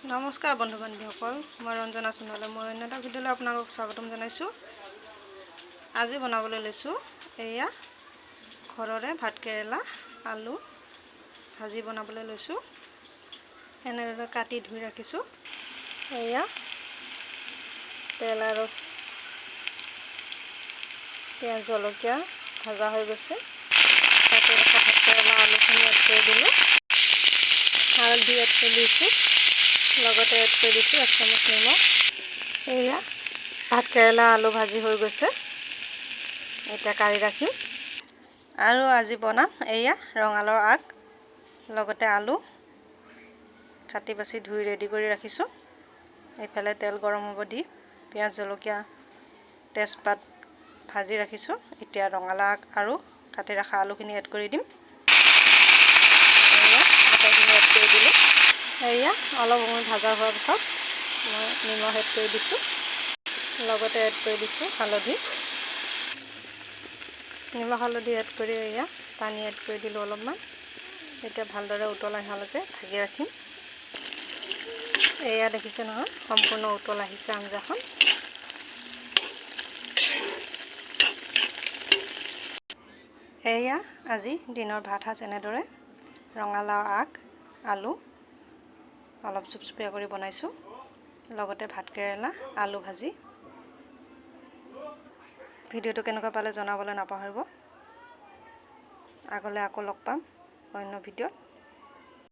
নমস্কাৰ বন্ধু বান্ধৱীসকল, মই ৰঞ্জনা সোণোৱালে। মই অন্য এটা ভিডিঅ'লৈ আপোনালোকক স্বাগতম জনাইছোঁ। আজি বনাবলৈ লৈছোঁ এয়া ঘৰৰে ভাতকেৰেলা আলু ভাজি বনাবলৈ লৈছোঁ। এনেদৰে কাটি ধুই ৰাখিছোঁ। এয়া তেল আৰু পিঁয়াজ জলকীয়া ভাজা হৈ গৈছে। তাতে ৰখা ভাতকেৰেলা আলুখিনি এড কৰি দিলোঁ। হালধি এড কৰি দিছোঁ, লগতে এড কৰি দিছোঁ 1 চামুচ নিমখ। এয়া ভাতকেৰেলা আলু ভাজি হৈ গৈছে। এতিয়া কাঢ়ি ৰাখিম। আৰু আজি বনাম এয়া ৰঙালাওৰ আগ, লগতে আলু কাটি বাছি ধুই ৰেডি কৰি ৰাখিছোঁ। এইফালে তেল গৰম হ'ব দি পিঁয়াজ জলকীয়া তেজপাত ভাজি ৰাখিছোঁ। এতিয়া ৰঙালাও আগ আৰু কাটি ৰখা আলুখিনি এড কৰি দিম। এয়া আটাইখিনি এড কৰি দিলোঁ। এয়া অলপ সময় ভাজা হোৱাৰ পিছত মই নিমখ এড কৰি দিছোঁ, লগতে এড কৰি দিছোঁ হালধি। নিমখ হালধি এড কৰি এয়া পানী এড কৰি দিলোঁ অলপমান। এতিয়া ভালদৰে উতল অহালৈকে ঢাকি ৰাখিম। এয়া দেখিছে নহয়, সম্পূৰ্ণ উতল আহিছে আঞ্জাখন। এয়া আজি দিনৰ ভাত সাজ এনেদৰে ৰঙালাওৰ আগ আলু অলপ চুপচুপীয়া কৰি বনাইছোঁ, লগতে ভাতকেৰেলা আলু ভাজি। ভিডিঅ'টো কেনেকুৱা পালে জনাবলৈ নাপাহৰিব। আগলৈ আকৌ লগ পাম অন্য ভিডিঅ'ত।